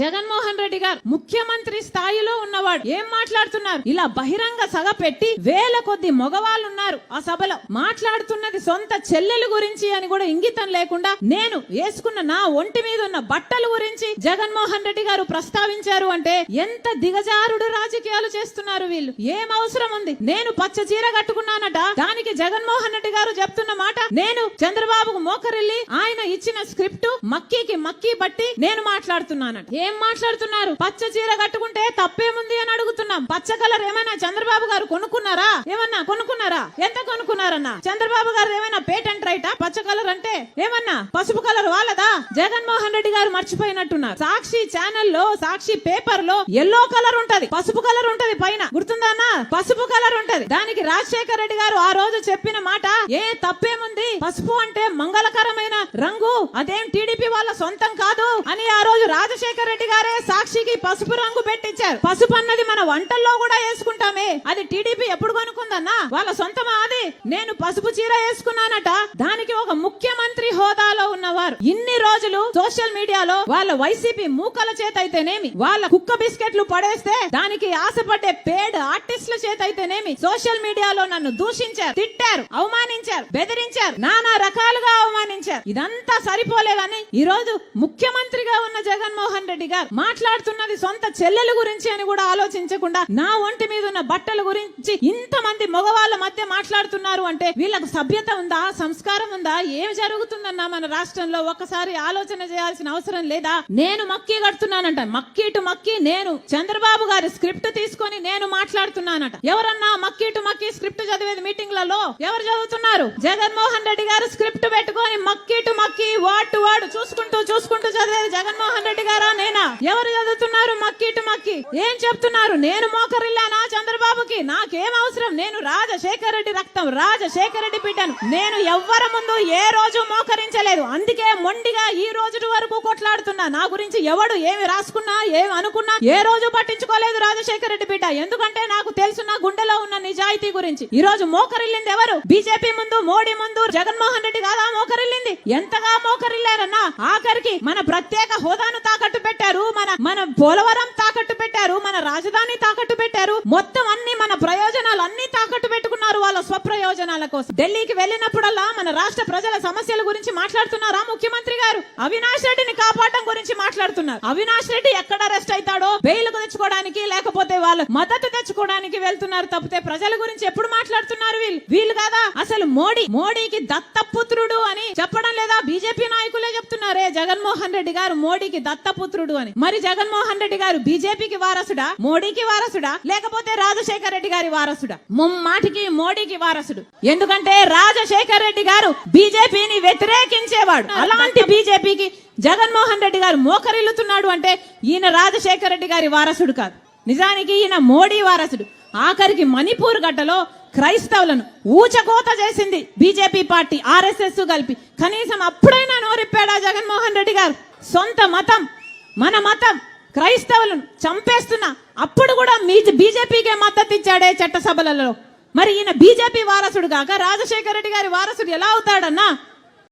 జగన్మోహన్ రెడ్డి గారు ముఖ్యమంత్రి స్థాయిలో ఉన్నవాడు ఏం మాట్లాడుతున్నారు? ఇలా బహిరంగ సభ పెట్టి వేల కొద్ది మగవాళ్ళు ఉన్నారు ఆ సభలో. మాట్లాడుతున్నది సొంత చెల్లెల గురించి అని కూడా ఇంగితం లేకుండా నేను వేసుకున్న నా ఒంటి మీద ఉన్న బట్టల గురించి జగన్మోహన్ రెడ్డి గారు ప్రస్తావించారు అంటే ఎంత దిగజారుడు రాజకీయాలు చేస్తున్నారు వీళ్ళు. ఏం అవసరం ఉంది? నేను పచ్చ చీర కట్టుకున్నానట, దానికి జగన్మోహన్ రెడ్డి గారు చెప్తున్న మాట నేను చంద్రబాబుకు మోకరిల్లి ఆయన ఇచ్చిన స్క్రిప్ట్ మక్కీ బట్టి నేను మాట్లాడుతున్నానట. ఏం మాట్లాడుతున్నారు? పచ్చ చీర కట్టుకుంటే తప్పేముంది అని అడుగుతున్నాం. పచ్చ కలర్ ఏమైనా చంద్రబాబు గారు కొనుక్కున్నారా? ఏమన్నా కొనుక్కున్నారా? ఎంత కొనుక్కున్నారన్నా? చంద్రబాబు గారు ఏమైనా పేటెంట్ రైటా? పచ్చ కలర్ అంటే ఏమన్నా పసుపు కలర్ వాళ్ళదా? జగన్మోహన్ రెడ్డి గారు మర్చిపోయినట్టున్నారు. సాక్షి ఛానల్లో సాక్షి పేపర్ లో ఎల్లో కలర్ ఉంటది, పసుపు కలర్ ఉంటది, పైన గుర్తుందా? పసుపు కలర్ ఉంటది. దానికి రాజశేఖర రెడ్డి గారు ఆ రోజు చెప్పిన మాట ఏ తప్పేముంది? పసుపు అంటే మంగళకరమైన రంగు, అదేం టీడీపీ వాళ్ళ సొంతం కాదు అని ఆ రోజు రాజశేఖర రెడ్డి గారే సాక్షికి పసుపు రంగు పెట్టించారు. పసుపు అన్నది మన వంటల్లో కూడా వేసుకుంటామే, అది టీడీపీ ఎప్పుడు కొనుక్కుందన్నా? వాళ్ళ సొంతమా అది? నేను పసుపు చీర వేసుకున్నానట, దానికి ఒక ముఖ్యమంత్రి హోదాలో ఉన్నవారు ఇన్ని రోజులు సోషల్ మీడియాలో వాళ్ళ వైసీపీ మూకల చేత అయితేనేమి, వాళ్ళ కుక్క బిస్కెట్లు పడేస్తే దానికి ఆశపడ్డే పేడ్ ఆర్టిస్టుల చేత అయితేనేమి సోషల్ మీడియాలో నన్ను దూషించారు, తిట్టారు, అవమానించారు, బెదిరించారు, నానా రకాలుగా అవమానించారు. ఇదంతా సరిపోలేదని ఈ రోజు ముఖ్యమంత్రిగా ఉన్న జగన్మోహన్ రెడ్డి గారు మాట్లాడుతున్నది సొంత చెల్లెల గురించి అని కూడా ఆలోచించకుండా నా ఒంటి మీద ఉన్న బట్టల గురించి ఇంతమంది మగవాళ్ళ మధ్య మాట్లాడుతున్నారు అంటే వీళ్ళకు సభ్యత ఉందా? సంస్కారం ఉందా? ఏమి జరుగుతుందన్నా మన రాష్ట్రంలో? ఒక్కసారి ఆలోచన చేయాల్సిన అవసరం లేదా? నేను మక్కీ కడుతున్నానంట, మక్కీ టు మక్కీ నేను చంద్రబాబు గారి స్క్రిప్ట్ తీసుకొని నేను మాట్లాడుతున్నానట. ఎవరన్నా మక్కీ టు మక్కీ స్క్రిప్ట్ చదివేది మీటింగ్లలో ఎవరు చదువుతున్నారు? జగన్మోహన్ రెడ్డి గారు స్క్రిప్ట్ పెట్టుకొని మక్కీ టు మక్కీ వార్డ్ టు వార్డ్ చూసుకుంటూ చదివేది జగన్మోహన్ రెడ్డి గారా నేనా? ఎవరు చదువుతున్నారు మక్కీ టు మక్కీ? ఏం చెప్తున్నారు? నేను మోకరిల్లానా చంద్రబాబుకి? నాకేం అవసరం? నేను రాజశేఖర రెడ్డి రక్తం, రాజశేఖర రెడ్డి బిడ్డను. నేను ఎవ్వరి ముందు ఏ రోజు మోకరించలేదు, అందుకే మొండిగా ఈ రోజు వరకు కొట్లాడుతున్నా. నా గురించి ఎవడు ఏమి రాసుకున్నా ఏమి అనుకున్నా ఏ రోజు పట్టించుకోలేదు రాజశేఖర రెడ్డి బిడ్డ. ఎందుకంటే నాకు తెలుసు నా గుండెలో ఉన్న నిజాయితీ గురించి. ఈ రోజు మోకరిల్లింది ఎవరు? బీజేపీ ముందు, మోడీ ముందు జగన్మోహన్ రెడ్డి కాదా మోకరిల్లింది? ఎంతగా మోకరిల్లారన్నా? ఆఖరికి మన ప్రత్యేక హోదాను తాకట్టు పెట్టారు, మన పోలవరం తాకట్టు పెట్టారు, మన రాజధాని తాకట్టు పెట్టారు, మొత్తం అన్ని మన ప్రయోజనాలు అన్ని తాకట్టు పెట్టుకున్నారు వాళ్ళ స్వప్రయోజనాల కోసం. ఢిల్లీకి వెళ్ళినప్పుడల్లా మన రాష్ట్ర ప్రజల సమస్యల గురించి మాట్లాడుతున్నారా ముఖ్యమంత్రి గారు? అవినాష్ రెడ్డిని కాపాడడం గురించి మాట్లాడుతున్నారు. అవినాష్ రెడ్డి ఎక్కడ అరెస్ట్ అవుతాడో బెయిల్కు తెచ్చుకోవడానికి లేకపోతే వాళ్ళ మద్దతు తెచ్చుకోవడానికి వెళ్తున్నారు తప్పితే ప్రజల గురించి ఎప్పుడు మాట్లాడుతున్నారు వీళ్ళు కాదా? అసలు మోడీకి దత్తపుత్రుడు అని చెప్పడం లేదా? బీజేపీ నాయకులే చెప్తున్నారే జగన్మోహన్ రెడ్డి గారు మోడీకి దత్తపుత్రుడు అని. మరి జగన్మోహన్ రెడ్డి గారు బీజేపీకి వారసుడా, మోడీకి వారసుడా, లేకపోతే రాజశేఖర రెడ్డి గారి వారసుడా? ముమ్మాటికి మోడీకి వారసుడు. ఎందుకంటే రాజశేఖర రెడ్డి గారు బీజేపీని వ్యతిరేకించేవాడు. అలాంటి బీజేపీకి జగన్మోహన్ రెడ్డి గారు మోకరిల్లుతున్నాడు అంటే ఈయన రాజశేఖర రెడ్డి గారి వారసుడు కాదు, నిజానికి ఈయన మోడీ వారసుడు. ఆఖరికి మణిపూర్ గడ్డలో క్రైస్తవులను ఊచకోత చేసింది బీజేపీ పార్టీ, ఆర్ఎస్ఎస్ కలిపి. కనీసం అప్పుడైనా నోరిప్పాడా జగన్మోహన్ రెడ్డి గారు? సొంత మతం, మన మతం క్రైస్తవులను చంపేస్తున్నా అప్పుడు కూడా బీజేపీకే మద్దతు ఇచ్చాడే చట్టసభలలో. మరి ఈయన బీజేపీ వారసుడు కాక రాజశేఖర రెడ్డి గారి వారసుడు ఎలా అవుతాడన్నా?